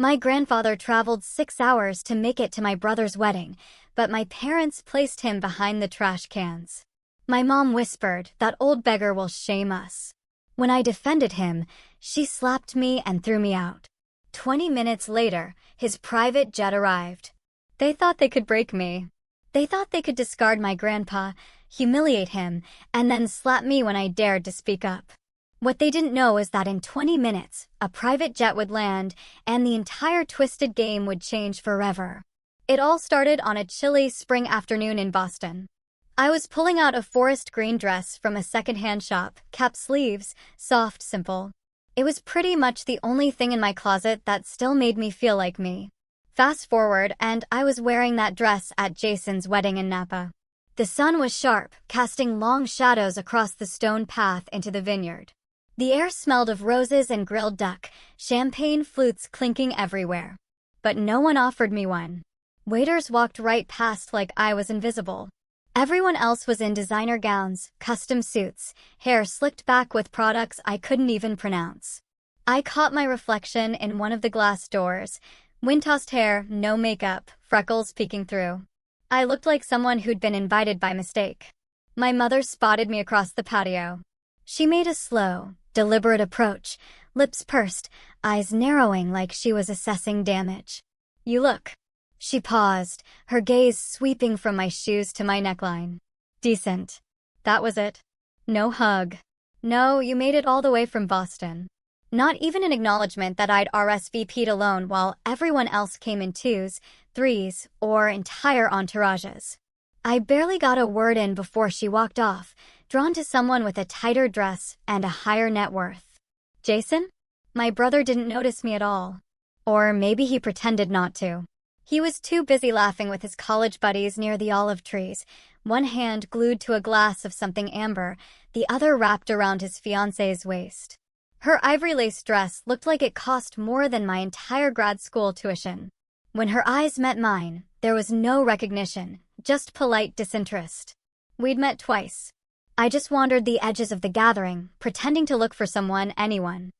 My grandfather traveled 6 hours to make it to my brother's wedding, but my parents placed him behind the trash cans. My mom whispered, "That old beggar will shame us." When I defended him, she slapped me and threw me out. 20 minutes later, his private jet arrived. They thought they could break me. They thought they could discard my grandpa, humiliate him, and then slap me when I dared to speak up. What they didn't know is that in 20 minutes, a private jet would land, and the entire twisted game would change forever. It all started on a chilly spring afternoon in Boston. I was pulling out a forest green dress from a secondhand shop, cap sleeves, soft, simple. It was pretty much the only thing in my closet that still made me feel like me. Fast forward, and I was wearing that dress at Jason's wedding in Napa. The sun was sharp, casting long shadows across the stone path into the vineyard. The air smelled of roses and grilled duck, champagne flutes clinking everywhere. But no one offered me one. Waiters walked right past like I was invisible. Everyone else was in designer gowns, custom suits, hair slicked back with products I couldn't even pronounce. I caught my reflection in one of the glass doors. Wind-tossed hair, no makeup, freckles peeking through. I looked like someone who'd been invited by mistake. My mother spotted me across the patio. She made a slow, deliberate approach, lips pursed, eyes narrowing like she was assessing damage. "You look." She paused, her gaze sweeping from my shoes to my neckline. "Decent." That was it. No hug. No, you made it all the way from Boston. Not even an acknowledgement that I'd RSVP'd alone while everyone else came in 2s, 3s, or entire entourages. I barely got a word in before she walked off, drawn to someone with a tighter dress and a higher net worth. Jason? My brother didn't notice me at all. Or maybe he pretended not to. He was too busy laughing with his college buddies near the olive trees, one hand glued to a glass of something amber, the other wrapped around his fiancée's waist. Her ivory-laced dress looked like it cost more than my entire grad school tuition. When her eyes met mine, there was no recognition, just polite disinterest. We'd met twice. I just wandered the edges of the gathering, pretending to look for someone, anyone.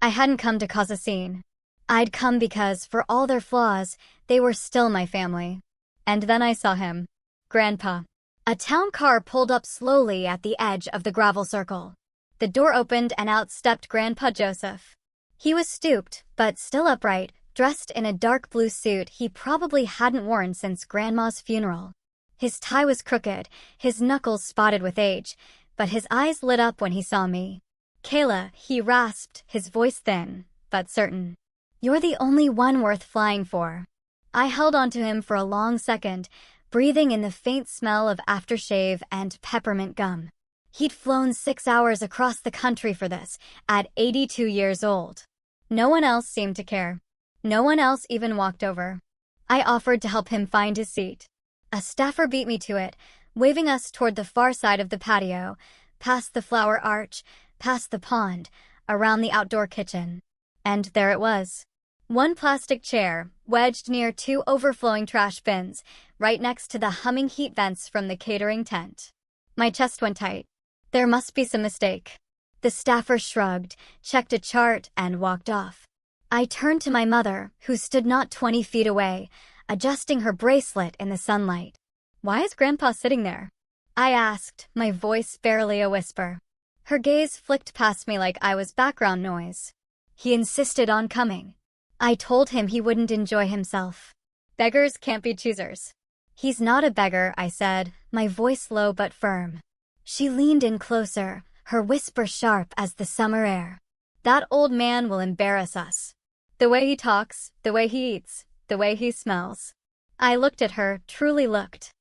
I hadn't come to cause a scene. I'd come because, for all their flaws, they were still my family. And then I saw him. Grandpa. A town car pulled up slowly at the edge of the gravel circle. The door opened and out stepped Grandpa Joseph. He was stooped, but still upright, dressed in a dark blue suit he probably hadn't worn since Grandma's funeral. His tie was crooked, his knuckles spotted with age, but his eyes lit up when he saw me. "Kayla," he rasped, his voice thin, but certain. "You're the only one worth flying for." I held onto him for a long second, breathing in the faint smell of aftershave and peppermint gum. He'd flown 6 hours across the country for this, at 82 years old. No one else seemed to care. No one else even walked over. I offered to help him find his seat. A staffer beat me to it, waving us toward the far side of the patio, past the flower arch, past the pond, around the outdoor kitchen. And there it was. One plastic chair, wedged near 2 overflowing trash bins, right next to the humming heat vents from the catering tent. My chest went tight. There must be some mistake. The staffer shrugged, checked a chart, and walked off. I turned to my mother, who stood not 20 feet away, adjusting her bracelet in the sunlight. "Why is Grandpa sitting there?" I asked, my voice barely a whisper. Her gaze flicked past me like I was background noise. "He insisted on coming." I told him he wouldn't enjoy himself. "Beggars can't be choosers." "He's not a beggar," I said, my voice low but firm. She leaned in closer, her whisper sharp as the summer air. "That old man will embarrass us. The way he talks, the way he eats, the way he smells." I looked at her, truly looked.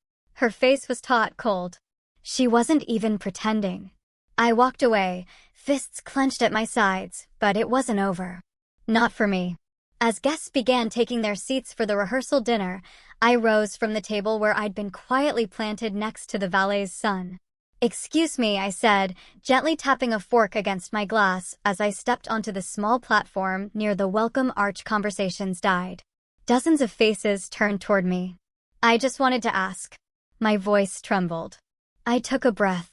Her face was taut cold. She wasn't even pretending. I walked away, fists clenched at my sides, but it wasn't over. Not for me. As guests began taking their seats for the rehearsal dinner, I rose from the table where I'd been quietly planted next to the valet's son. "Excuse me," I said, gently tapping a fork against my glass as I stepped onto the small platform near the welcome arch. Conversations died. Dozens of faces turned toward me. "I just wanted to ask." My voice trembled. I took a breath.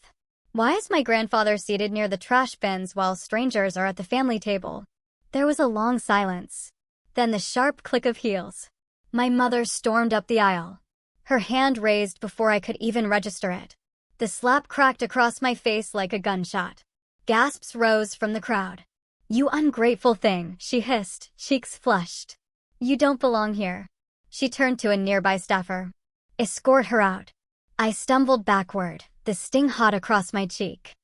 Why is my grandfather seated near the trash bins while strangers are at the family table? There was a long silence. Then the sharp click of heels. My mother stormed up the aisle, her hand raised before I could even register it. The slap cracked across my face like a gunshot. Gasps rose from the crowd. "You ungrateful thing," she hissed, cheeks flushed. "You don't belong here." She turned to a nearby staffer. "Escort her out." I stumbled backward, the sting hot across my cheek.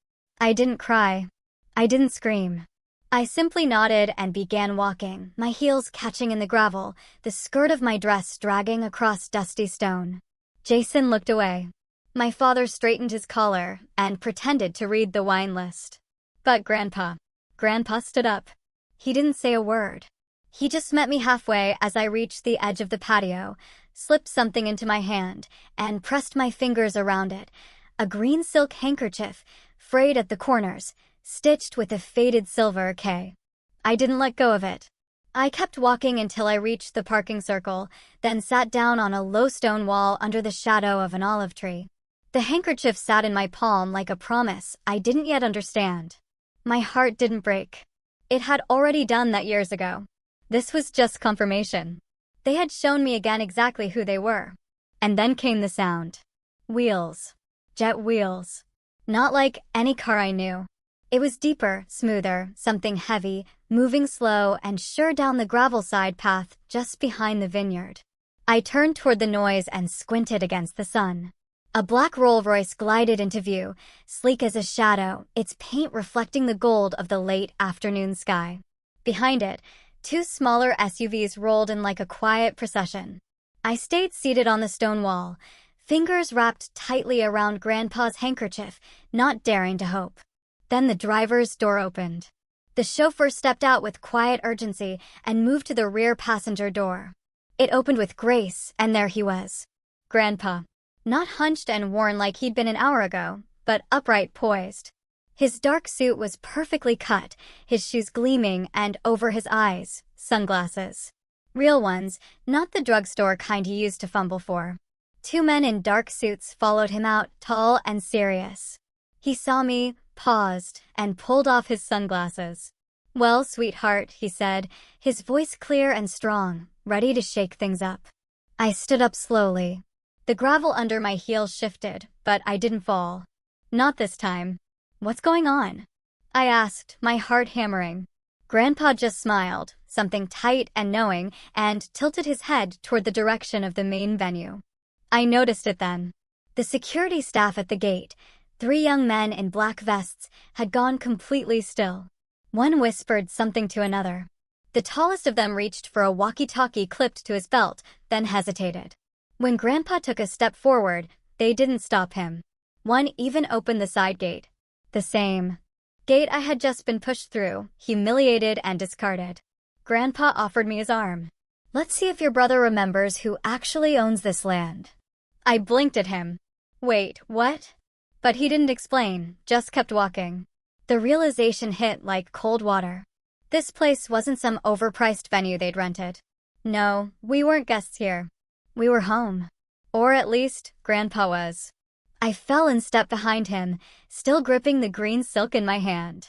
I didn't cry. I didn't scream. I simply nodded and began walking, my heels catching in the gravel, the skirt of my dress dragging across dusty stone. Jason looked away. My father straightened his collar and pretended to read the wine list. But Grandpa stood up. He didn't say a word. He just met me halfway as I reached the edge of the patio, slipped something into my hand, and pressed my fingers around it. A green silk handkerchief, frayed at the corners, stitched with a faded silver K. I didn't let go of it. I kept walking until I reached the parking circle, then sat down on a low stone wall under the shadow of an olive tree. The handkerchief sat in my palm like a promise I didn't yet understand. My heart didn't break. It had already done that years ago. This was just confirmation. They had shown me again exactly who they were. And then came the sound. Wheels. Jet wheels. Not like any car I knew. It was deeper, smoother, something heavy, moving slow and sure down the gravel side path just behind the vineyard. I turned toward the noise and squinted against the sun. A black Rolls-Royce glided into view, sleek as a shadow, its paint reflecting the gold of the late afternoon sky. Behind it, two smaller SUVs rolled in like a quiet procession. I stayed seated on the stone wall, fingers wrapped tightly around Grandpa's handkerchief, not daring to hope. Then the driver's door opened. The chauffeur stepped out with quiet urgency and moved to the rear passenger door. It opened with grace, and there he was. Grandpa. Not hunched and worn like he'd been an hour ago, but upright, poised. His dark suit was perfectly cut, his shoes gleaming, and over his eyes, sunglasses. Real ones, not the drugstore kind he used to fumble for. Two men in dark suits followed him out, tall and serious. He saw me, paused, and pulled off his sunglasses. "Well, sweetheart," he said, his voice clear and strong, ready to shake things up. I stood up slowly. The gravel under my heels shifted, but I didn't fall. Not this time. "What's going on?" I asked, my heart hammering. Grandpa just smiled, something tight and knowing, and tilted his head toward the direction of the main venue. I noticed it then. The security staff at the gate, 3 young men in black vests, had gone completely still. One whispered something to another. The tallest of them reached for a walkie-talkie clipped to his belt, then hesitated. When Grandpa took a step forward, they didn't stop him. One even opened the side gate. The same gate I had just been pushed through, humiliated and discarded. Grandpa offered me his arm. "Let's see if your brother remembers who actually owns this land." I blinked at him. "Wait, what?" But he didn't explain, just kept walking. The realization hit like cold water. This place wasn't some overpriced venue they'd rented. No, we weren't guests here. We were home. Or at least, Grandpa was. I fell and stepped behind him, still gripping the green silk in my hand.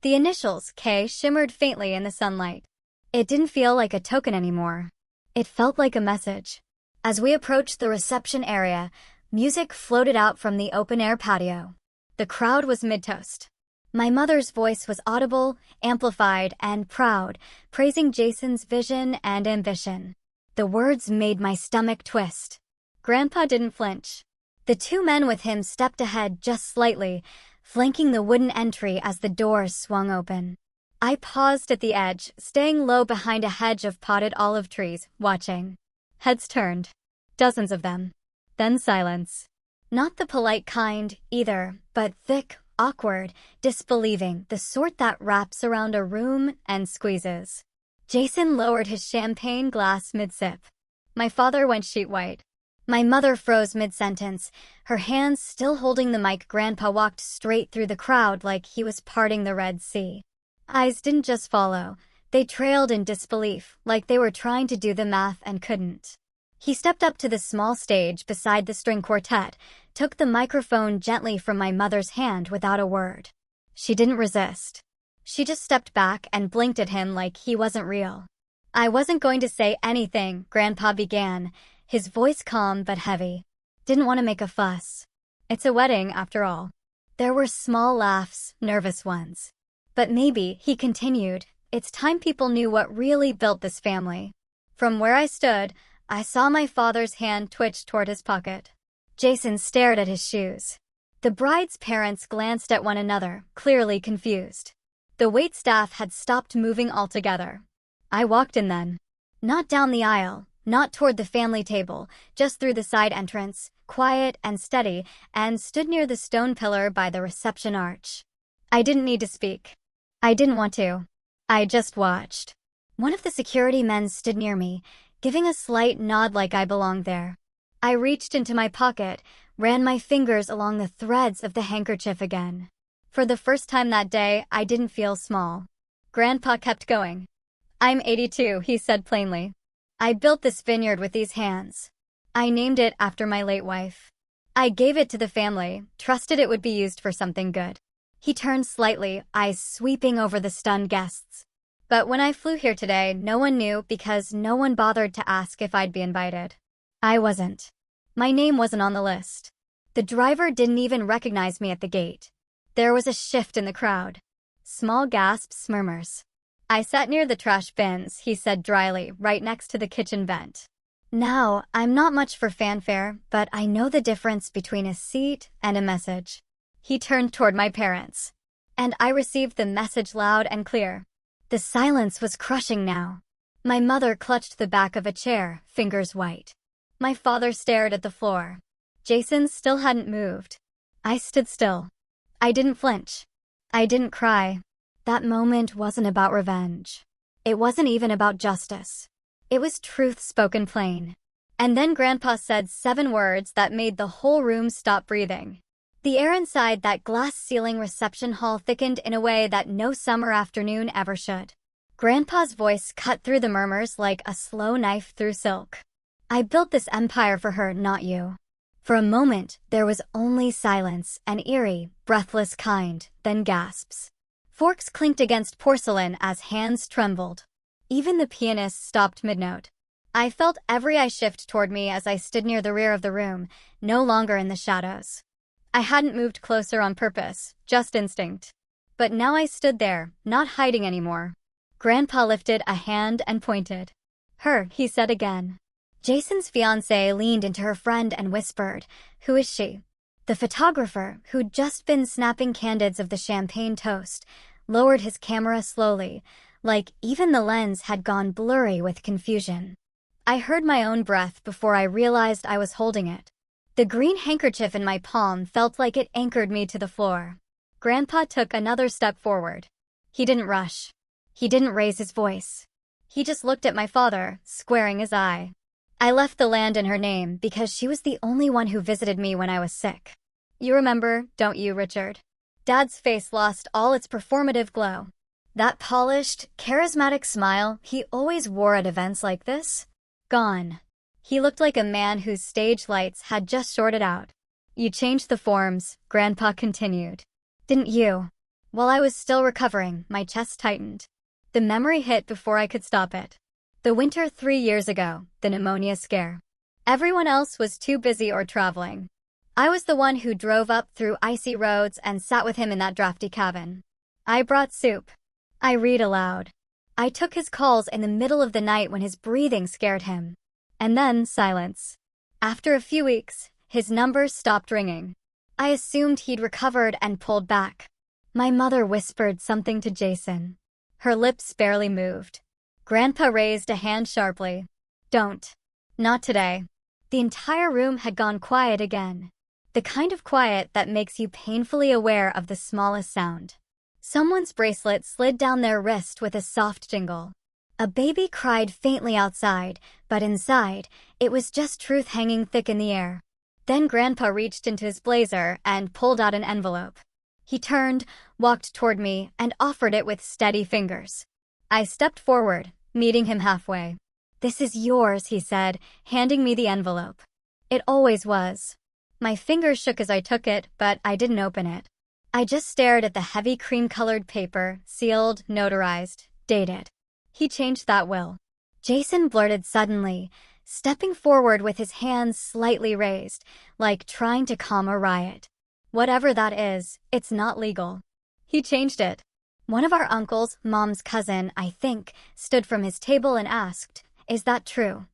The initials, K, shimmered faintly in the sunlight. It didn't feel like a token anymore. It felt like a message. As we approached the reception area, music floated out from the open-air patio. The crowd was mid-toast. My mother's voice was audible, amplified, and proud, praising Jason's vision and ambition. The words made my stomach twist. Grandpa didn't flinch. The 2 men with him stepped ahead just slightly, flanking the wooden entry as the doors swung open. I paused at the edge, staying low behind a hedge of potted olive trees, watching. Heads turned. Dozens of them. Then silence. Not the polite kind, either, but thick, awkward, disbelieving, the sort that wraps around a room and squeezes. Jason lowered his champagne glass mid-sip. My father went sheet white. My mother froze mid-sentence, her hands still holding the mic. Grandpa walked straight through the crowd like he was parting the Red Sea. Eyes didn't just follow, they trailed in disbelief, like they were trying to do the math and couldn't. He stepped up to the small stage beside the string quartet, took the microphone gently from my mother's hand without a word. She didn't resist. She just stepped back and blinked at him like he wasn't real. I wasn't going to say anything, Grandpa began, his voice calm but heavy. Didn't want to make a fuss. It's a wedding, after all. There were small laughs, nervous ones. But maybe, he continued, it's time people knew what really built this family. From where I stood, I saw my father's hand twitch toward his pocket. Jason stared at his shoes. The bride's parents glanced at one another, clearly confused. The waitstaff had stopped moving altogether. I walked in then. Not down the aisle, not toward the family table, just through the side entrance, quiet and steady, and stood near the stone pillar by the reception arch. I didn't need to speak. I didn't want to. I just watched. One of the security men stood near me, giving a slight nod like I belonged there. I reached into my pocket, ran my fingers along the threads of the handkerchief again. For the first time that day, I didn't feel small. Grandpa kept going. I'm 82, he said plainly. I built this vineyard with these hands. I named it after my late wife. I gave it to the family, trusted it would be used for something good. He turned slightly, eyes sweeping over the stunned guests. But when I flew here today, no one knew because no one bothered to ask if I'd be invited. I wasn't. My name wasn't on the list. The driver didn't even recognize me at the gate. There was a shift in the crowd. Small gasps, murmurs. I sat near the trash bins, he said dryly, right next to the kitchen vent. Now, I'm not much for fanfare, but I know the difference between a seat and a message. He turned toward my parents. And I received the message loud and clear. The silence was crushing now. My mother clutched the back of a chair, fingers white. My father stared at the floor. Jason still hadn't moved. I stood still. I didn't flinch. I didn't cry. That moment wasn't about revenge. It wasn't even about justice. It was truth spoken plain. And then Grandpa said 7 words that made the whole room stop breathing. The air inside that glass-ceiling reception hall thickened in a way that no summer afternoon ever should. Grandpa's voice cut through the murmurs like a slow knife through silk. I built this empire for her, not you. For a moment, there was only silence, an eerie, breathless kind, then gasps. Forks clinked against porcelain as hands trembled. Even the pianist stopped mid-note. I felt every eye shift toward me as I stood near the rear of the room, no longer in the shadows. I hadn't moved closer on purpose, just instinct. But now I stood there, not hiding anymore. Grandpa lifted a hand and pointed. Her, he said again. Jason's fiancée leaned into her friend and whispered, "Who is she?" The photographer, who'd just been snapping candids of the champagne toast, lowered his camera slowly, like even the lens had gone blurry with confusion. I heard my own breath before I realized I was holding it. The green handkerchief in my palm felt like it anchored me to the floor. Grandpa took another step forward. He didn't rush. He didn't raise his voice. He just looked at my father, squaring his eye. I left the land in her name because she was the only one who visited me when I was sick. You remember, don't you, Richard? Dad's face lost all its performative glow. That polished, charismatic smile he always wore at events like this? Gone. He looked like a man whose stage lights had just shorted out. You changed the forms, Grandpa continued. Didn't you? While I was still recovering, my chest tightened. The memory hit before I could stop it. The winter 3 years ago, the pneumonia scare. Everyone else was too busy or traveling. I was the one who drove up through icy roads and sat with him in that drafty cabin. I brought soup. I read aloud. I took his calls in the middle of the night when his breathing scared him. And then silence. After a few weeks, his numbers stopped ringing. I assumed he'd recovered and pulled back. My mother whispered something to Jason. Her lips barely moved. Grandpa raised a hand sharply. Don't. Not today. The entire room had gone quiet again. The kind of quiet that makes you painfully aware of the smallest sound. Someone's bracelet slid down their wrist with a soft jingle. A baby cried faintly outside, but inside, it was just truth hanging thick in the air. Then Grandpa reached into his blazer and pulled out an envelope. He turned, walked toward me, and offered it with steady fingers. I stepped forward, meeting him halfway. "This is yours," he said, handing me the envelope. It always was. My fingers shook as I took it, but I didn't open it. I just stared at the heavy cream-colored paper, sealed, notarized, dated. He changed that will. Jason blurted suddenly, stepping forward with his hands slightly raised, like trying to calm a riot. Whatever that is, it's not legal. He changed it. One of our uncles, Mom's cousin, I think, stood from his table and asked, "Is that true?"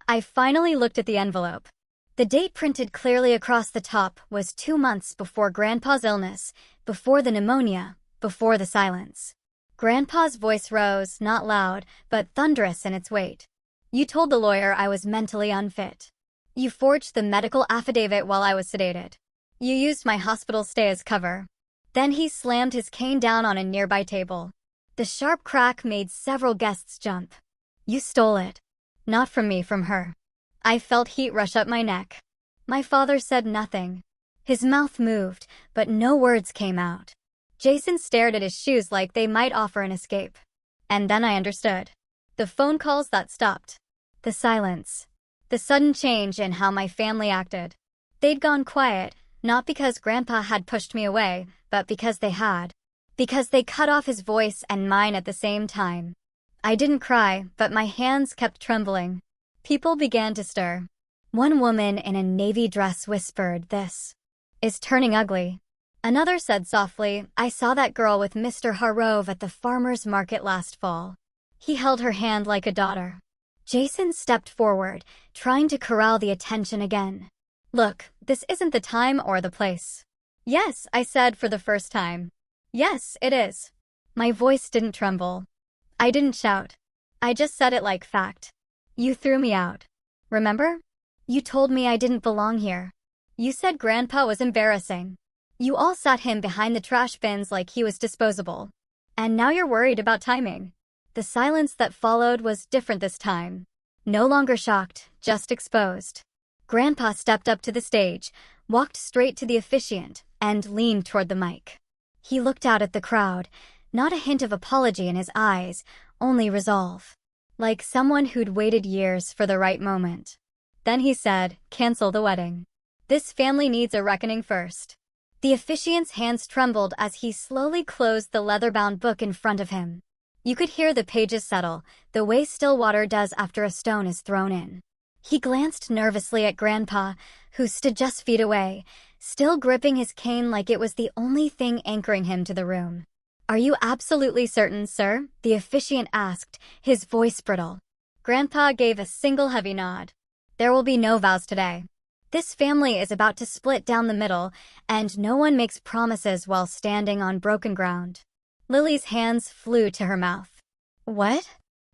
I finally looked at the envelope. The date printed clearly across the top was 2 months before Grandpa's illness, before the pneumonia, before the silence. Grandpa's voice rose, not loud, but thunderous in its weight. "You told the lawyer I was mentally unfit. You forged the medical affidavit while I was sedated. You used my hospital stay as cover." Then he slammed his cane down on a nearby table. The sharp crack made several guests jump. "You stole it. Not from me, from her." I felt heat rush up my neck. My father said nothing. His mouth moved, but no words came out. Jason stared at his shoes like they might offer an escape. And then I understood. The phone calls that stopped. The silence. The sudden change in how my family acted. They'd gone quiet, not because Grandpa had pushed me away, but because they had. Because they cut off his voice and mine at the same time. I didn't cry, but my hands kept trembling. People began to stir. One woman in a navy dress whispered, "This is turning ugly." Another said softly, "I saw that girl with Mr. Harrove at the farmer's market last fall. He held her hand like a daughter." Jason stepped forward, trying to corral the attention again. "Look, this isn't the time or the place." "Yes," I said for the first time. "Yes, it is." My voice didn't tremble. I didn't shout. I just said it like fact. "You threw me out. Remember? You told me I didn't belong here. You said Grandpa was embarrassing. You all sat him behind the trash bins like he was disposable. And now you're worried about timing." The silence that followed was different this time. No longer shocked, just exposed. Grandpa stepped up to the stage, walked straight to the officiant, and leaned toward the mic. He looked out at the crowd, not a hint of apology in his eyes, only resolve. Like someone who'd waited years for the right moment. Then he said, "Cancel the wedding. This family needs a reckoning first." The officiant's hands trembled as he slowly closed the leather-bound book in front of him. You could hear the pages settle, the way still water does after a stone is thrown in. He glanced nervously at Grandpa, who stood just feet away, still gripping his cane like it was the only thing anchoring him to the room. "Are you absolutely certain, sir?" the officiant asked, his voice brittle. Grandpa gave a single heavy nod. "There will be no vows today. This family is about to split down the middle, and no one makes promises while standing on broken ground." Lily's hands flew to her mouth. "What?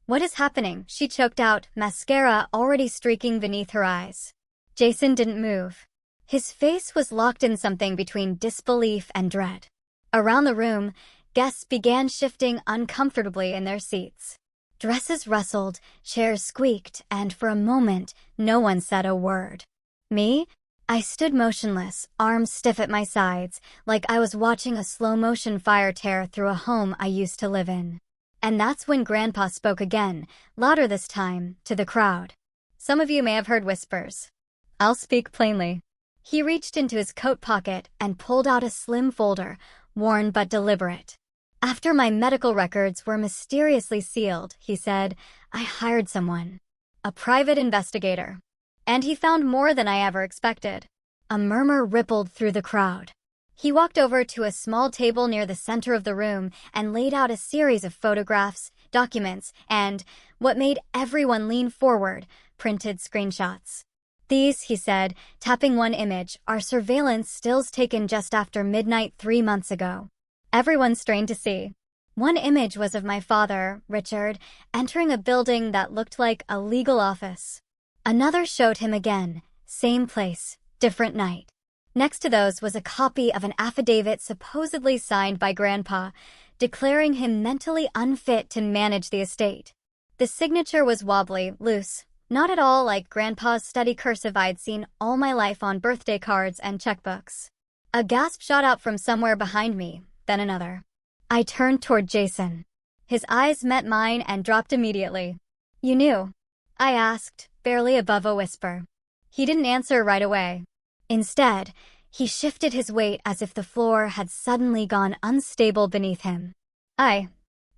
What is happening?" she choked out, mascara already streaking beneath her eyes. Jason didn't move. His face was locked in something between disbelief and dread. Around the room, guests began shifting uncomfortably in their seats. Dresses rustled, chairs squeaked, and for a moment, no one said a word. Me? I stood motionless, arms stiff at my sides, like I was watching a slow-motion fire tear through a home I used to live in. And that's when Grandpa spoke again, louder this time, to the crowd. "Some of you may have heard whispers. I'll speak plainly." He reached into his coat pocket and pulled out a slim folder, worn but deliberate. "After my medical records were mysteriously sealed," he said, "I hired someone. A private investigator. And he found more than I ever expected." A murmur rippled through the crowd. He walked over to a small table near the center of the room and laid out a series of photographs, documents, and, what made everyone lean forward, printed screenshots. "These," he said, tapping one image, "are surveillance stills taken just after midnight 3 months ago." Everyone strained to see. One image was of my father, Richard, entering a building that looked like a legal office. Another showed him again, same place, different night. Next to those was a copy of an affidavit supposedly signed by Grandpa, declaring him mentally unfit to manage the estate. The signature was wobbly, loose, not at all like Grandpa's steady cursive I'd seen all my life on birthday cards and checkbooks. A gasp shot out from somewhere behind me, then another. I turned toward Jason. His eyes met mine and dropped immediately. "You knew?" I asked, barely above a whisper. He didn't answer right away. Instead, he shifted his weight as if the floor had suddenly gone unstable beneath him. I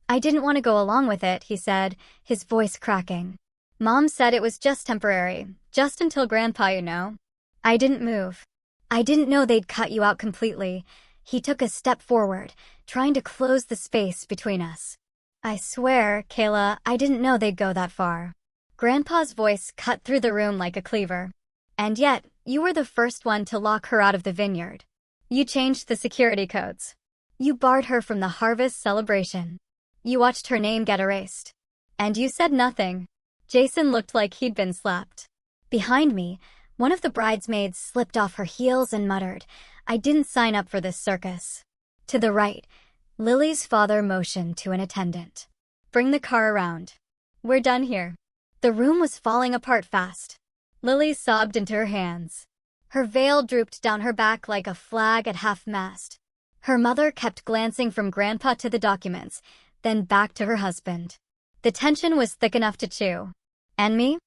didn't want to go along with it," he said, his voice cracking. Mom said it was just temporary, just until Grandpa, you know. I didn't move. I didn't know they'd cut you out completely. He took a step forward, trying to close the space between us. I swear, Kayla, I didn't know they'd go that far. Grandpa's voice cut through the room like a cleaver. And yet, you were the first one to lock her out of the vineyard. You changed the security codes. You barred her from the harvest celebration. You watched her name get erased. And you said nothing. Jason looked like he'd been slapped. Behind me, one of the bridesmaids slipped off her heels and muttered, "I didn't sign up for this circus." To the right, Lily's father motioned to an attendant. "Bring the car around. We're done here." The room was falling apart fast. Lily sobbed into her hands. Her veil drooped down her back like a flag at half-mast. Her mother kept glancing from Grandpa to the documents, then back to her husband. The tension was thick enough to chew. And me?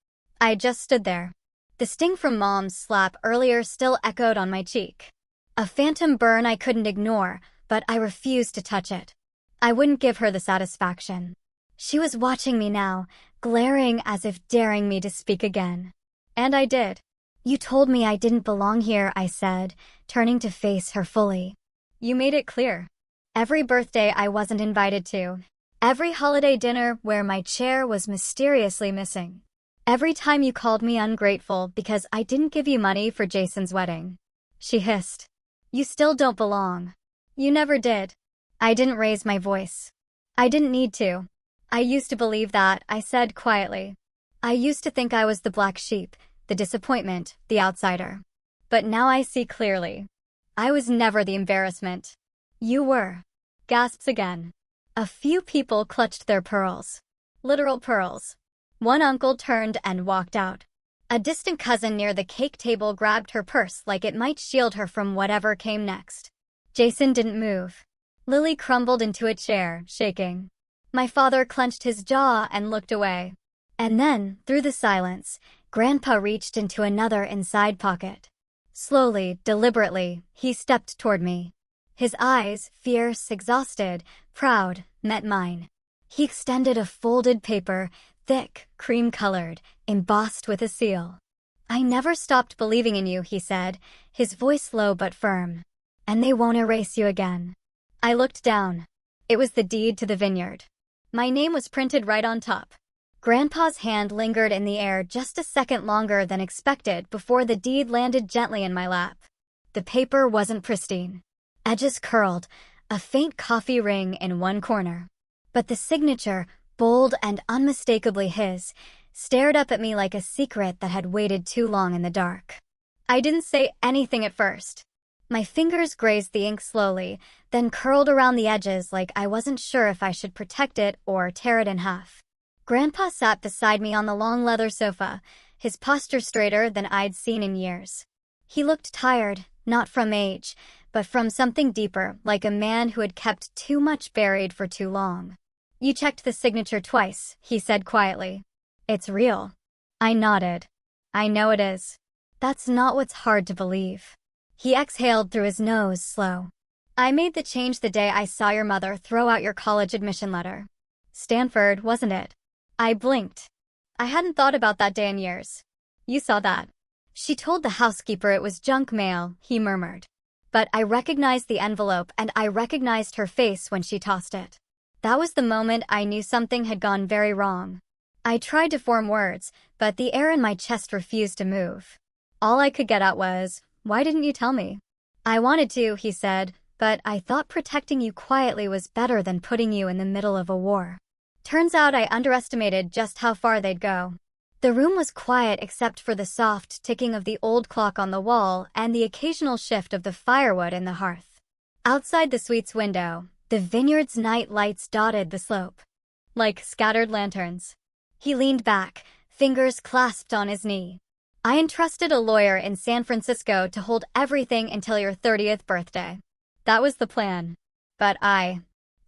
I just stood there. The sting from Mom's slap earlier still echoed on my cheek. A phantom burn I couldn't ignore, but I refused to touch it. I wouldn't give her the satisfaction. She was watching me now, glaring as if daring me to speak again. And I did. "You told me I didn't belong here," I said, turning to face her fully. "You made it clear. Every birthday I wasn't invited to. Every holiday dinner where my chair was mysteriously missing. Every time you called me ungrateful because I didn't give you money for Jason's wedding." She hissed. "You still don't belong. You never did." I didn't raise my voice. I didn't need to. I used to believe that, I said quietly. I used to think I was the black sheep, the disappointment, the outsider. But now I see clearly. I was never the embarrassment. You were. Gasps again. A few people clutched their pearls. Literal pearls. One uncle turned and walked out. A distant cousin near the cake table grabbed her purse like it might shield her from whatever came next. Jason didn't move. Lily crumbled into a chair, shaking. My father clenched his jaw and looked away. And then, through the silence, Grandpa reached into another inside pocket. Slowly, deliberately, he stepped toward me. His eyes, fierce, exhausted, proud, met mine. He extended a folded paper, thick, cream-colored, embossed with a seal. "I never stopped believing in you," he said, his voice low but firm. "And they won't erase you again." I looked down. It was the deed to the vineyard. My name was printed right on top. Grandpa's hand lingered in the air just a second longer than expected before the deed landed gently in my lap. The paper wasn't pristine. Edges curled, a faint coffee ring in one corner. But the signature, bold and unmistakably his, stared up at me like a secret that had waited too long in the dark. I didn't say anything at first. My fingers grazed the ink slowly, then curled around the edges like I wasn't sure if I should protect it or tear it in half. Grandpa sat beside me on the long leather sofa, his posture straighter than I'd seen in years. He looked tired, not from age, but from something deeper, like a man who had kept too much buried for too long. "You checked the signature twice," he said quietly. "It's real." I nodded. "I know it is." "That's not what's hard to believe." He exhaled through his nose, slow. "I made the change the day I saw your mother throw out your college admission letter. Stanford, wasn't it?" I blinked. I hadn't thought about that day in years. "You saw that." "She told the housekeeper it was junk mail," he murmured. But I recognized the envelope and I recognized her face when she tossed it. That was the moment I knew something had gone very wrong. I tried to form words, but the air in my chest refused to move. All I could get out was, "Why didn't you tell me?" "I wanted to," he said, "but I thought protecting you quietly was better than putting you in the middle of a war." Turns out I underestimated just how far they'd go. The room was quiet except for the soft ticking of the old clock on the wall and the occasional shift of the firewood in the hearth. Outside the suite's window, the vineyard's night lights dotted the slope. Like scattered lanterns. He leaned back, fingers clasped on his knee. "I entrusted a lawyer in San Francisco to hold everything until your 30th birthday. That was the plan. But I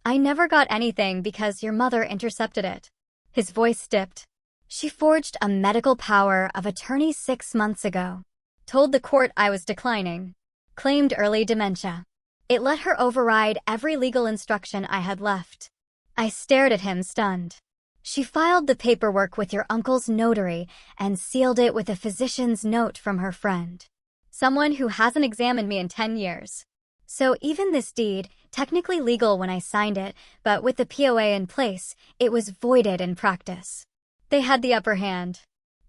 never got anything because your mother intercepted it." His voice dipped. "She forged a medical power of attorney 6 months ago. Told the court I was declining. Claimed early dementia. It let her override every legal instruction I had left." I stared at him, stunned. She filed the paperwork with your uncle's notary and sealed it with a physician's note from her friend. Someone who hasn't examined me in 10 years. So even this deed, technically legal when I signed it, but with the POA in place, it was voided in practice. They had the upper hand.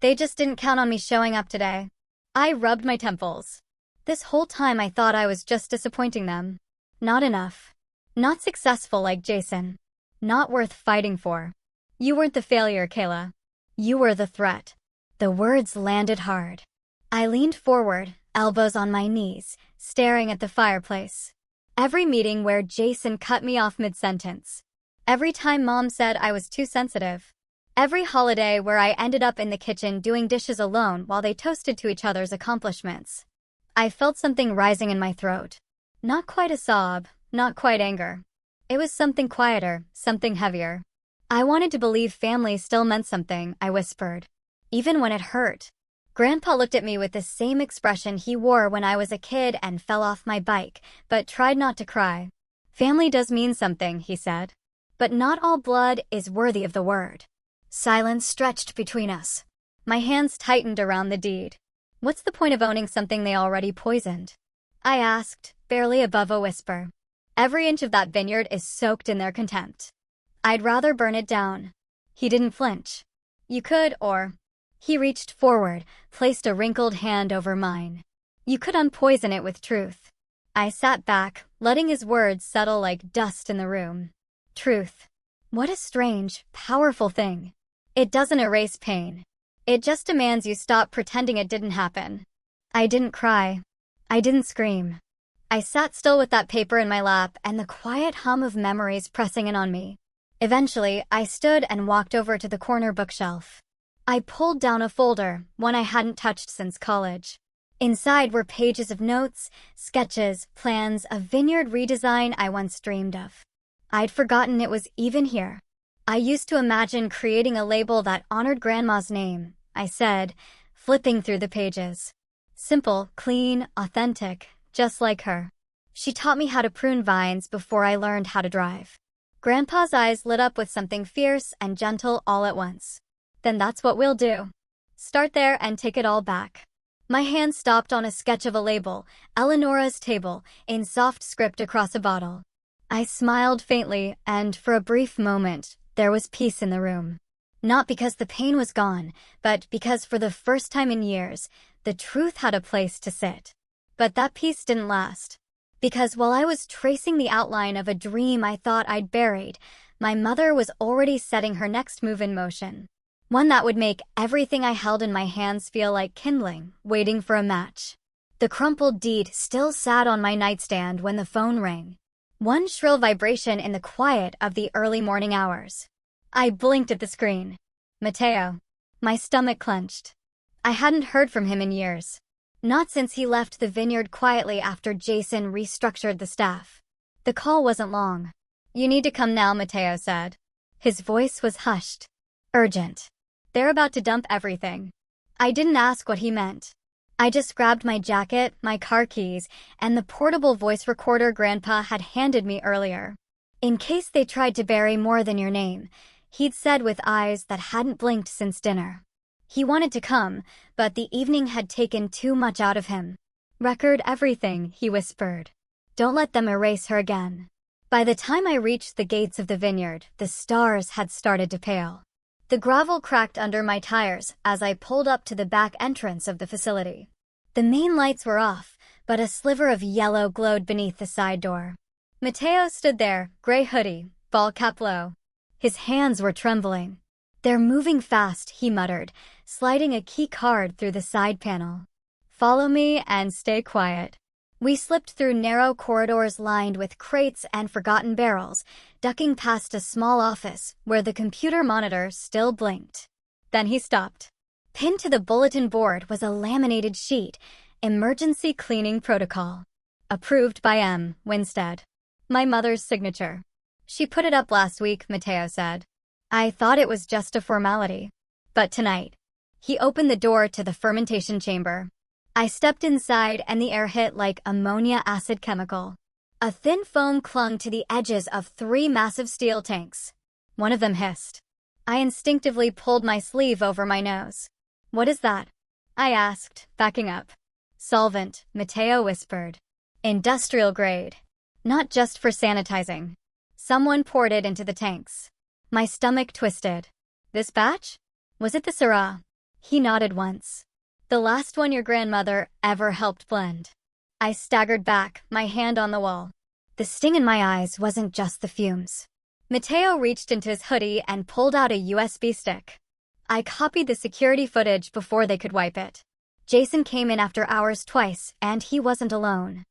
They just didn't count on me showing up today. I rubbed my temples. This whole time I thought I was just disappointing them. Not enough. Not successful like Jason. Not worth fighting for. You weren't the failure, Kayla. You were the threat. The words landed hard. I leaned forward, elbows on my knees, staring at the fireplace. Every meeting where Jason cut me off mid-sentence. Every time Mom said I was too sensitive. Every holiday where I ended up in the kitchen doing dishes alone while they toasted to each other's accomplishments. I felt something rising in my throat. Not quite a sob, not quite anger. It was something quieter, something heavier. I wanted to believe family still meant something, I whispered. Even when it hurt. Grandpa looked at me with the same expression he wore when I was a kid and fell off my bike, but tried not to cry. Family does mean something, he said. But not all blood is worthy of the word. Silence stretched between us. My hands tightened around the deed. What's the point of owning something they already poisoned? I asked, barely above a whisper. Every inch of that vineyard is soaked in their contempt. I'd rather burn it down. He didn't flinch. You could, or... He reached forward, placed a wrinkled hand over mine. You could unpoison it with truth. I sat back, letting his words settle like dust in the room. Truth. What a strange, powerful thing. It doesn't erase pain. It just demands you stop pretending it didn't happen. I didn't cry. I didn't scream. I sat still with that paper in my lap and the quiet hum of memories pressing in on me. Eventually, I stood and walked over to the corner bookshelf. I pulled down a folder, one I hadn't touched since college. Inside were pages of notes, sketches, plans, a vineyard redesign I once dreamed of. I'd forgotten it was even here. I used to imagine creating a label that honored Grandma's name, I said, flipping through the pages. Simple, clean, authentic, just like her. She taught me how to prune vines before I learned how to drive. Grandpa's eyes lit up with something fierce and gentle all at once. Then that's what we'll do. Start there and take it all back. My hand stopped on a sketch of a label, Eleonora's Table, in soft script across a bottle. I smiled faintly, and for a brief moment, there was peace in the room. Not because the pain was gone, but because for the first time in years, the truth had a place to sit. But that peace didn't last. Because while I was tracing the outline of a dream I thought I'd buried, my mother was already setting her next move in motion. One that would make everything I held in my hands feel like kindling, waiting for a match. The crumpled deed still sat on my nightstand when the phone rang. One shrill vibration in the quiet of the early morning hours. I blinked at the screen. Mateo. My stomach clenched. I hadn't heard from him in years. Not since he left the vineyard quietly after Jason restructured the staff. The call wasn't long. You need to come now, Mateo said. His voice was hushed. Urgent. They're about to dump everything. I didn't ask what he meant. I just grabbed my jacket, my car keys, and the portable voice recorder Grandpa had handed me earlier. In case they tried to bury more than your name, he'd said with eyes that hadn't blinked since dinner. He wanted to come, but the evening had taken too much out of him. Record everything, he whispered. Don't let them erase her again. By the time I reached the gates of the vineyard, the stars had started to pale. The gravel cracked under my tires as I pulled up to the back entrance of the facility. The main lights were off, but a sliver of yellow glowed beneath the side door. Mateo stood there, gray hoodie, ball cap low. His hands were trembling. They're moving fast, he muttered, sliding a key card through the side panel. Follow me and stay quiet. We slipped through narrow corridors lined with crates and forgotten barrels, ducking past a small office where the computer monitor still blinked. Then he stopped. Pinned to the bulletin board was a laminated sheet, Emergency Cleaning Protocol. Approved by M. Winstead. My mother's signature. She put it up last week, Mateo said. I thought it was just a formality. But tonight. He opened the door to the fermentation chamber. I stepped inside and the air hit like ammonia acid chemical. A thin foam clung to the edges of 3 massive steel tanks. One of them hissed. I instinctively pulled my sleeve over my nose. "What is that?" I asked, backing up. "Solvent," Mateo whispered. "Industrial grade. Not just for sanitizing. Someone poured it into the tanks." My stomach twisted. "This batch? Was it the Syrah?" He nodded once. "The last one your grandmother ever helped blend." I staggered back, my hand on the wall. The sting in my eyes wasn't just the fumes. Mateo reached into his hoodie and pulled out a USB stick. I copied the security footage before they could wipe it. Jason came in after hours twice, and he wasn't alone.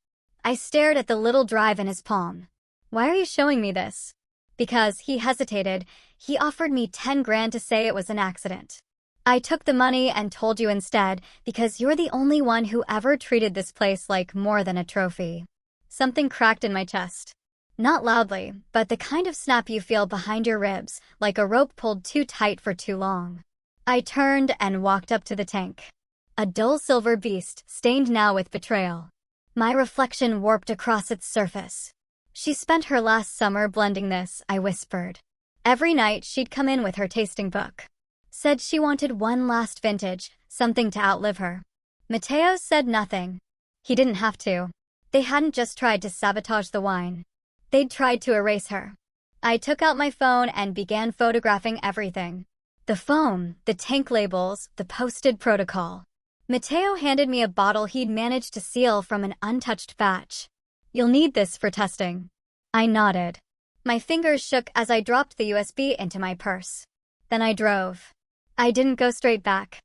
I stared at the little drive in his palm. "Why are you showing me this?" "Because," he hesitated, "he offered me 10 grand to say it was an accident. I took the money and told you instead because you're the only one who ever treated this place like more than a trophy." Something cracked in my chest. Not loudly, but the kind of snap you feel behind your ribs, like a rope pulled too tight for too long. I turned and walked up to the tank. A dull silver beast, stained now with betrayal. My reflection warped across its surface. "She spent her last summer blending this," I whispered. "Every night she'd come in with her tasting book. Said she wanted one last vintage, something to outlive her." Mateo said nothing. He didn't have to. They hadn't just tried to sabotage the wine. They'd tried to erase her. I took out my phone and began photographing everything. The foam, the tank labels, the posted protocol. Mateo handed me a bottle he'd managed to seal from an untouched batch. "You'll need this for testing." I nodded. My fingers shook as I dropped the USB into my purse. Then I drove. I didn't go straight back.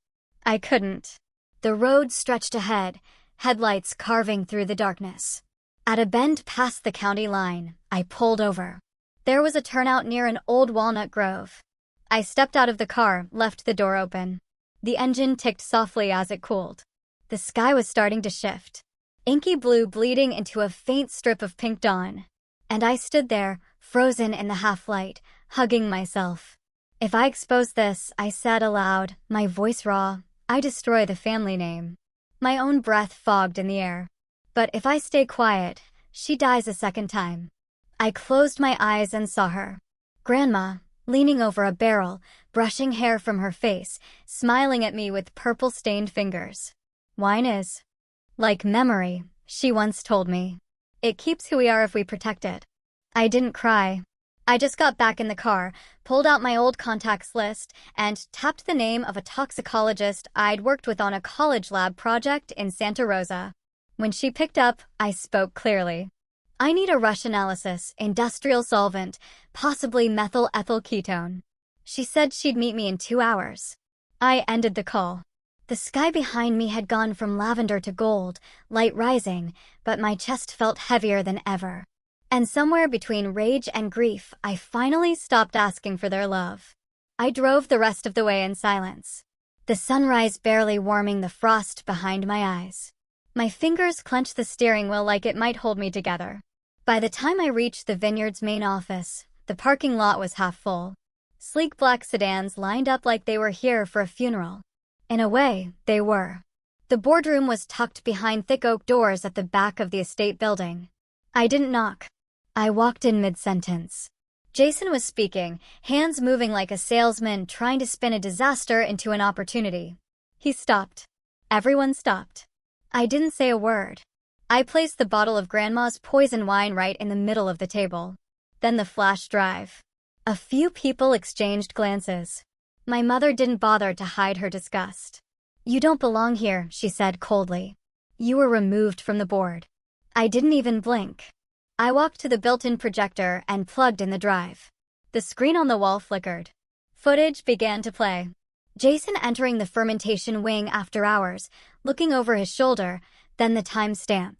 I couldn't. The road stretched ahead, headlights carving through the darkness. At a bend past the county line, I pulled over. There was a turnout near an old walnut grove. I stepped out of the car, left the door open. The engine ticked softly as it cooled. The sky was starting to shift, inky blue bleeding into a faint strip of pink dawn. And I stood there, frozen in the half-light, hugging myself. "If I expose this," I said aloud, my voice raw, "I destroy the family name." My own breath fogged in the air. "But if I stay quiet, she dies a second time." I closed my eyes and saw her. Grandma, leaning over a barrel, brushing hair from her face, smiling at me with purple-stained fingers. "Wine is like memory," she once told me. "It keeps who we are if we protect it." I didn't cry. I just got back in the car, pulled out my old contacts list, and tapped the name of a toxicologist I'd worked with on a college lab project in Santa Rosa. When she picked up, I spoke clearly. "I need a rush analysis, industrial solvent, possibly methyl ethyl ketone." She said she'd meet me in 2 hours. I ended the call. The sky behind me had gone from lavender to gold, light rising, but my chest felt heavier than ever. And somewhere between rage and grief, I finally stopped asking for their love. I drove the rest of the way in silence, the sunrise barely warming the frost behind my eyes. My fingers clenched the steering wheel like it might hold me together. By the time I reached the vineyard's main office, the parking lot was half full. Sleek black sedans lined up like they were here for a funeral. In a way, they were. The boardroom was tucked behind thick oak doors at the back of the estate building. I didn't knock. I walked in mid-sentence. Jason was speaking, hands moving like a salesman trying to spin a disaster into an opportunity. He stopped. Everyone stopped. I didn't say a word. I placed the bottle of Grandma's poison wine right in the middle of the table. Then the flash drive. A few people exchanged glances. My mother didn't bother to hide her disgust. "You don't belong here," she said coldly. "You were removed from the board." I didn't even blink. I walked to the built-in projector and plugged in the drive. The screen on the wall flickered. Footage began to play. Jason entering the fermentation wing after hours, looking over his shoulder, then the timestamp.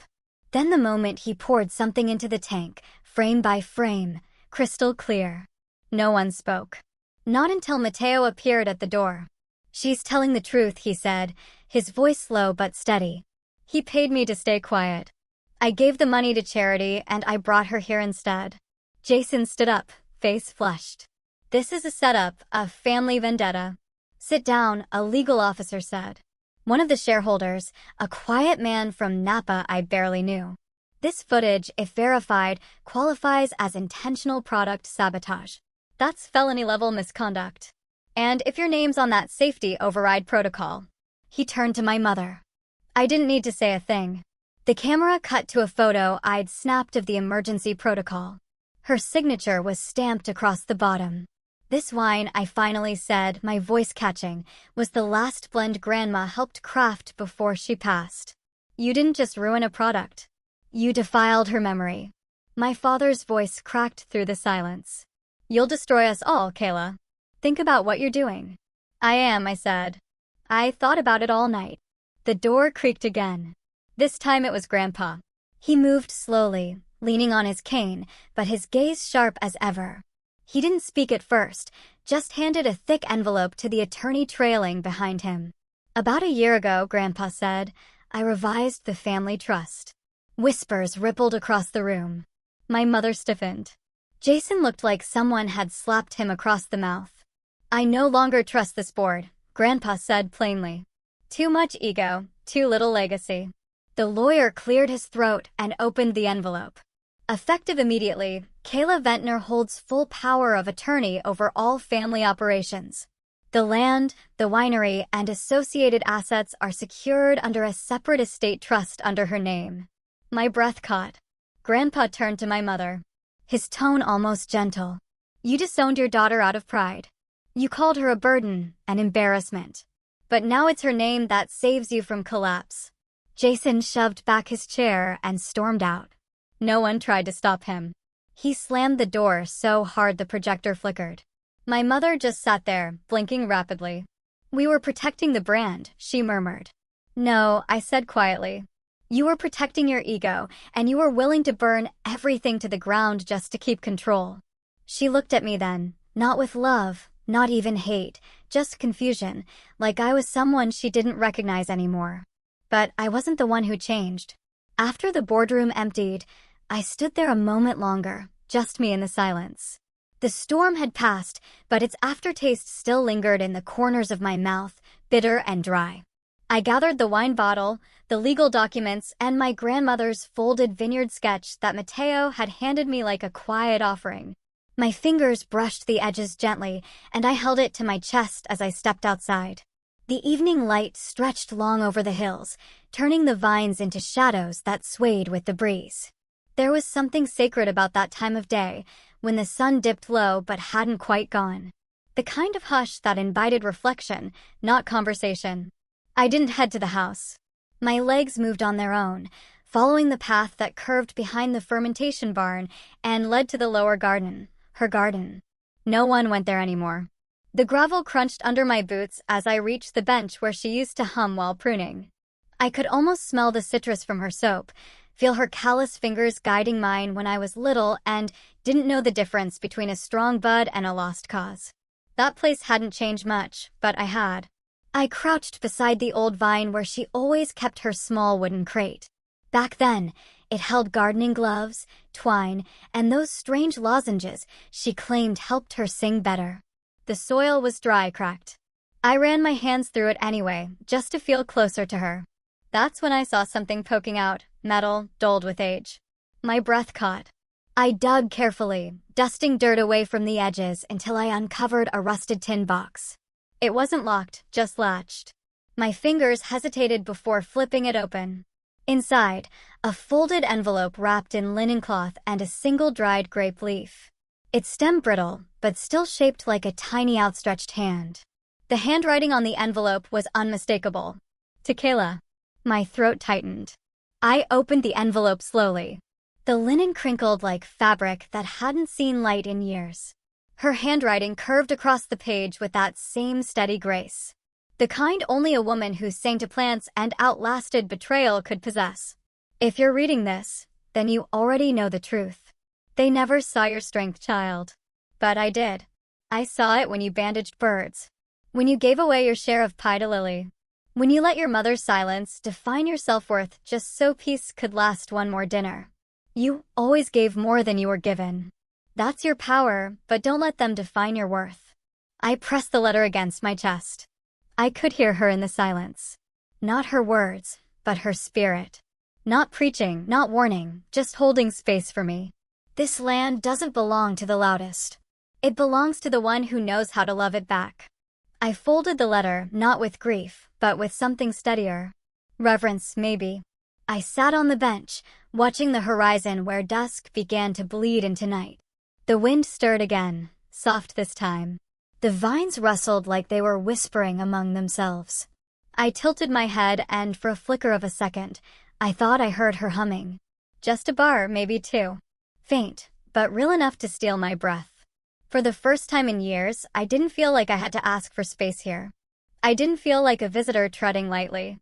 Then the moment he poured something into the tank, frame by frame, crystal clear. No one spoke. Not until Mateo appeared at the door. "She's telling the truth," he said, his voice low but steady. "He paid me to stay quiet. I gave the money to charity and I brought her here instead." Jason stood up, face flushed. "This is a setup, a family vendetta." "Sit down," a legal officer said. One of the shareholders, a quiet man from Napa I barely knew. "This footage, if verified, qualifies as intentional product sabotage. That's felony-level misconduct." And if your name's on that safety override protocol. He turned to my mother. I didn't need to say a thing. The camera cut to a photo I'd snapped of the emergency protocol. Her signature was stamped across the bottom. This wine, I finally said, my voice catching, was the last blend Grandma helped craft before she passed. You didn't just ruin a product. You defiled her memory. My father's voice cracked through the silence. You'll destroy us all, Kayla. Think about what you're doing. I am, I said. I thought about it all night. The door creaked again. This time it was Grandpa. He moved slowly, leaning on his cane, but his gaze sharp as ever. He didn't speak at first, just handed a thick envelope to the attorney trailing behind him. About a year ago, Grandpa said, I revised the family trust. Whispers rippled across the room. My mother stiffened. Jason looked like someone had slapped him across the mouth. I no longer trust this board, Grandpa said plainly. Too much ego, too little legacy. The lawyer cleared his throat and opened the envelope. Effective immediately, Kayla Ventnor holds full power of attorney over all family operations. The land, the winery, and associated assets are secured under a separate estate trust under her name. My breath caught. Grandpa turned to my mother. His tone almost gentle. You disowned your daughter out of pride. You called her a burden, an embarrassment. But now it's her name that saves you from collapse. Jason shoved back his chair and stormed out. No one tried to stop him. He slammed the door so hard the projector flickered. My mother just sat there, blinking rapidly. We were protecting the brand, she murmured. No, I said quietly. You were protecting your ego, and you were willing to burn everything to the ground just to keep control. She looked at me then, not with love, not even hate, just confusion, like I was someone she didn't recognize anymore. But I wasn't the one who changed. After the boardroom emptied, I stood there a moment longer, just me in the silence. The storm had passed, but its aftertaste still lingered in the corners of my mouth, bitter and dry. I gathered the wine bottle, the legal documents, and my grandmother's folded vineyard sketch that Mateo had handed me like a quiet offering. My fingers brushed the edges gently, and I held it to my chest as I stepped outside. The evening light stretched long over the hills, turning the vines into shadows that swayed with the breeze. There was something sacred about that time of day, when the sun dipped low but hadn't quite gone. The kind of hush that invited reflection, not conversation. I didn't head to the house. My legs moved on their own, following the path that curved behind the fermentation barn and led to the lower garden, her garden. No one went there anymore. The gravel crunched under my boots as I reached the bench where she used to hum while pruning. I could almost smell the citrus from her soap, feel her callous fingers guiding mine when I was little and didn't know the difference between a strong bud and a lost cause. That place hadn't changed much, but I had. I crouched beside the old vine where she always kept her small wooden crate. Back then, it held gardening gloves, twine, and those strange lozenges she claimed helped her sing better. The soil was dry, cracked. I ran my hands through it anyway, just to feel closer to her. That's when I saw something poking out, metal, dulled with age. My breath caught. I dug carefully, dusting dirt away from the edges until I uncovered a rusted tin box. It wasn't locked, just latched. My fingers hesitated before flipping it open. Inside, a folded envelope wrapped in linen cloth and a single dried grape leaf. Its stem brittle, but still shaped like a tiny outstretched hand. The handwriting on the envelope was unmistakable. To Kayla. My throat tightened. I opened the envelope slowly. The linen crinkled like fabric that hadn't seen light in years. Her handwriting curved across the page with that same steady grace. The kind only a woman who sang to plants and outlasted betrayal could possess. If you're reading this, then you already know the truth. They never saw your strength, child. But I did. I saw it when you bandaged birds. When you gave away your share of pie to Lily. When you let your mother's silence define your self-worth just so peace could last one more dinner. You always gave more than you were given. That's your power, but don't let them define your worth. I pressed the letter against my chest. I could hear her in the silence. Not her words, but her spirit. Not preaching, not warning, just holding space for me. This land doesn't belong to the loudest. It belongs to the one who knows how to love it back. I folded the letter, not with grief, but with something steadier. Reverence, maybe. I sat on the bench, watching the horizon where dusk began to bleed into night. The wind stirred again, soft this time. The vines rustled like they were whispering among themselves. I tilted my head, and for a flicker of a second, I thought I heard her humming. Just a bar, maybe two. Faint, but real enough to steal my breath. For the first time in years, I didn't feel like I had to ask for space here. I didn't feel like a visitor treading lightly.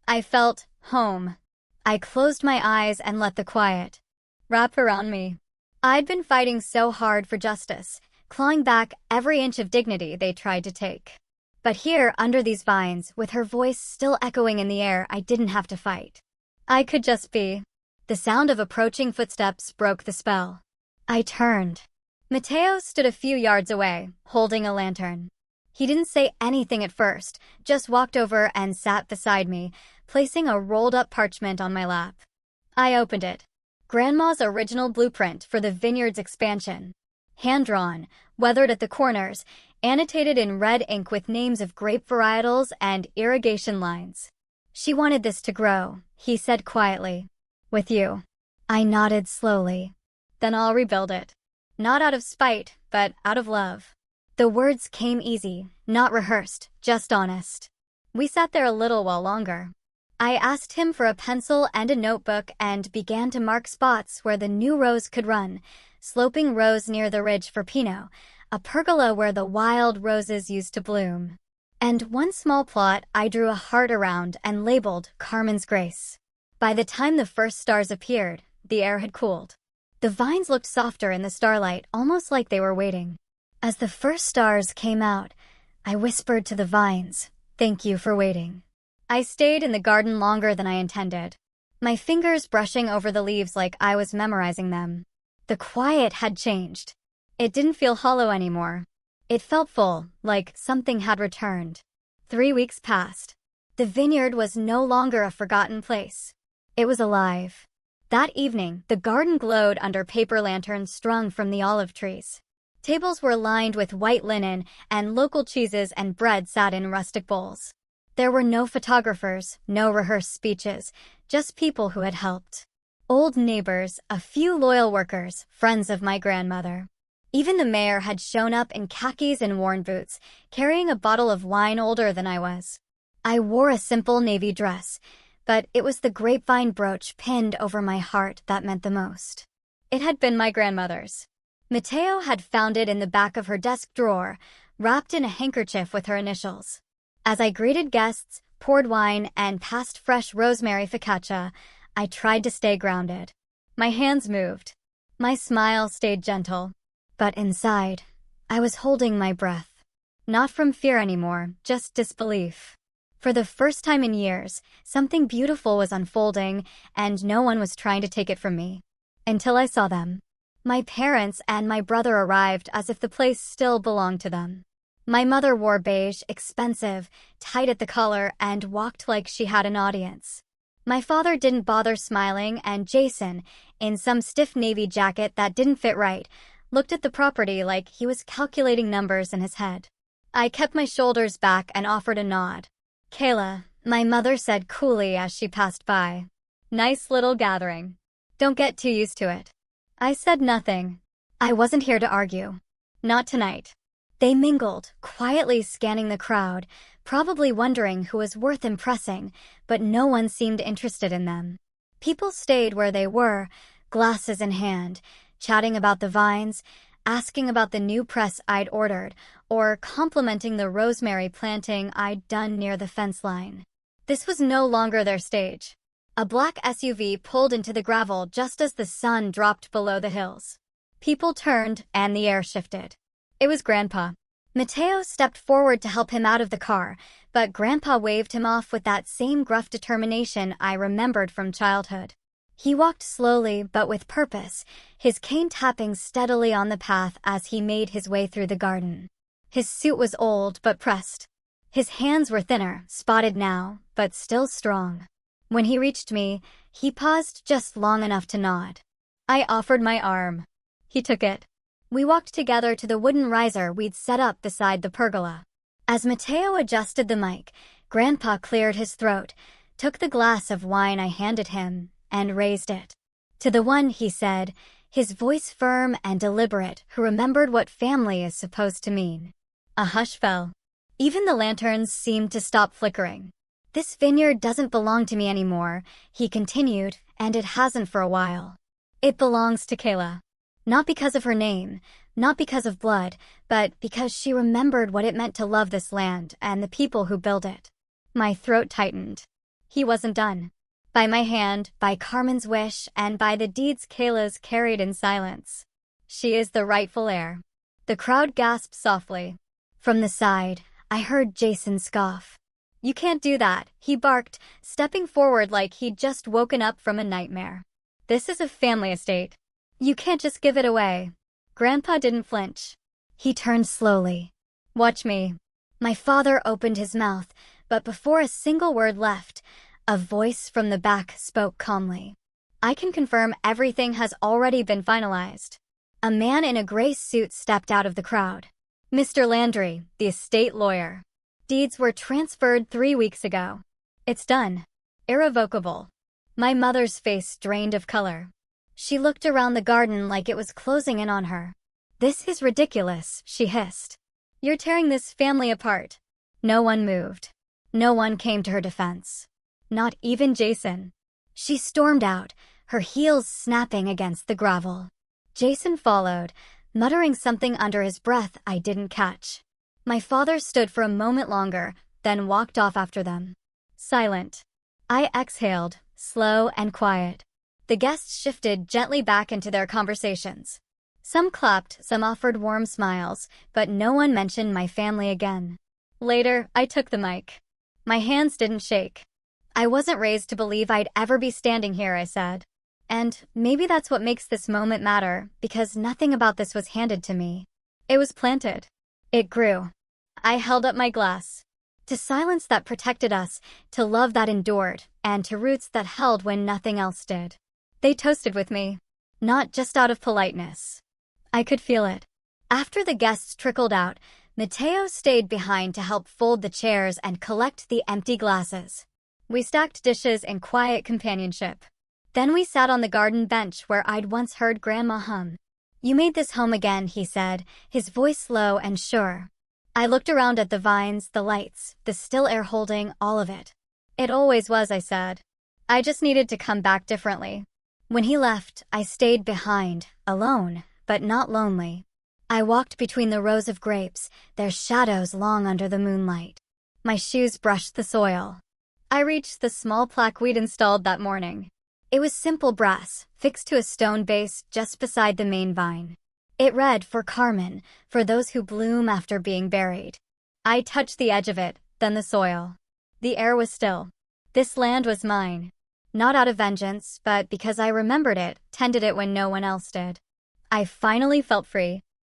I felt home. I closed my eyes and let the quiet wrap around me. I'd been fighting so hard for justice, clawing back every inch of dignity they tried to take. But here, under these vines, with her voice still echoing in the air, I didn't have to fight. I could just be. The sound of approaching footsteps broke the spell. I turned. Mateo stood a few yards away, holding a lantern. He didn't say anything at first, just walked over and sat beside me, placing a rolled-up parchment on my lap. I opened it. Grandma's original blueprint for the vineyard's expansion. Hand-drawn, weathered at the corners, annotated in red ink with names of grape varietals and irrigation lines. She wanted this to grow, he said quietly. With you. I nodded slowly. Then I'll rebuild it. Not out of spite, but out of love. The words came easy, not rehearsed, just honest. We sat there a little while longer. I asked him for a pencil and a notebook and began to mark spots where the new rows could run, sloping rows near the ridge for Pinot, a pergola where the wild roses used to bloom. And one small plot I drew a heart around and labeled Carmen's Grace. By the time the first stars appeared, the air had cooled. The vines looked softer in the starlight, almost like they were waiting. As the first stars came out, I whispered to the vines, "Thank you for waiting." I stayed in the garden longer than I intended, my fingers brushing over the leaves like I was memorizing them. The quiet had changed. It didn't feel hollow anymore. It felt full, like something had returned. 3 weeks passed. The vineyard was no longer a forgotten place. It was alive. That evening, the garden glowed under paper lanterns strung from the olive trees. Tables were lined with white linen, and local cheeses and bread sat in rustic bowls. There were no photographers, no rehearsed speeches, just people who had helped. Old neighbors, a few loyal workers, friends of my grandmother. Even the mayor had shown up in khakis and worn boots, carrying a bottle of wine older than I was. I wore a simple navy dress, but it was the grapevine brooch pinned over my heart that meant the most. It had been my grandmother's. Mateo had found it in the back of her desk drawer, wrapped in a handkerchief with her initials. As I greeted guests, poured wine, and passed fresh rosemary focaccia, I tried to stay grounded. My hands moved. My smile stayed gentle. But inside, I was holding my breath. Not from fear anymore, just disbelief. For the first time in years, something beautiful was unfolding, and no one was trying to take it from me. Until I saw them. My parents and my brother arrived as if the place still belonged to them. My mother wore beige, expensive, tight at the collar, and walked like she had an audience. My father didn't bother smiling, and Jason, in some stiff navy jacket that didn't fit right, looked at the property like he was calculating numbers in his head. I kept my shoulders back and offered a nod. "Kayla," my mother said coolly as she passed by. "Nice little gathering. Don't get too used to it." I said nothing. I wasn't here to argue. Not tonight. They mingled, quietly scanning the crowd, probably wondering who was worth impressing, but no one seemed interested in them. People stayed where they were, glasses in hand, chatting about the vines, asking about the new press I'd ordered, or complimenting the rosemary planting I'd done near the fence line. This was no longer their stage. A black SUV pulled into the gravel just as the sun dropped below the hills. People turned, and the air shifted. It was Grandpa. Mateo stepped forward to help him out of the car, but Grandpa waved him off with that same gruff determination I remembered from childhood. He walked slowly but with purpose, his cane tapping steadily on the path as he made his way through the garden. His suit was old but pressed. His hands were thinner, spotted now, but still strong. When he reached me, he paused just long enough to nod. I offered my arm. He took it. We walked together to the wooden riser we'd set up beside the pergola. As Mateo adjusted the mic, Grandpa cleared his throat, took the glass of wine I handed him, and raised it. To the one, he said, his voice firm and deliberate, who remembered what family is supposed to mean. A hush fell. Even the lanterns seemed to stop flickering. This vineyard doesn't belong to me anymore, he continued, and it hasn't for a while. It belongs to Kayla. Not because of her name, not because of blood, but because she remembered what it meant to love this land and the people who built it. My throat tightened. He wasn't done. By my hand, by Carmen's wish, and by the deeds Kayla's carried in silence. She is the rightful heir. The crowd gasped softly. From the side, I heard Jason scoff. You can't do that, he barked, stepping forward like he'd just woken up from a nightmare. This is a family estate. You can't just give it away. Grandpa didn't flinch. He turned slowly. Watch me. My father opened his mouth, but before a single word left, a voice from the back spoke calmly. I can confirm everything has already been finalized. A man in a gray suit stepped out of the crowd. Mr. Landry, the estate lawyer. Deeds were transferred 3 weeks ago. It's done. Irrevocable. My mother's face drained of color. She looked around the garden like it was closing in on her. This is ridiculous, she hissed. You're tearing this family apart. No one moved. No one came to her defense. Not even Jason. She stormed out, her heels snapping against the gravel. Jason followed, muttering something under his breath I didn't catch. My father stood for a moment longer, then walked off after them. Silent. I exhaled, slow and quiet. The guests shifted gently back into their conversations. Some clapped, some offered warm smiles, but no one mentioned my family again. Later, I took the mic. My hands didn't shake. I wasn't raised to believe I'd ever be standing here, I said. And maybe that's what makes this moment matter, because nothing about this was handed to me. It was planted. It grew. I held up my glass. To silence that protected us, to love that endured, and to roots that held when nothing else did. They toasted with me. Not just out of politeness. I could feel it. After the guests trickled out, Mateo stayed behind to help fold the chairs and collect the empty glasses. We stacked dishes in quiet companionship. Then we sat on the garden bench where I'd once heard Grandma hum. You made this home again, he said, his voice low and sure. I looked around at the vines, the lights, the still air holding all of it. It always was, I said. I just needed to come back differently. When he left, I stayed behind, alone, but not lonely. I walked between the rows of grapes, their shadows long under the moonlight. My shoes brushed the soil. I reached the small plaque we'd installed that morning. It was simple brass, fixed to a stone base just beside the main vine. It read, for Carmen, for those who bloom after being buried. I touched the edge of it, then the soil. The air was still. This land was mine. Not out of vengeance, but because I remembered it, tended it when no one else did. I finally felt free.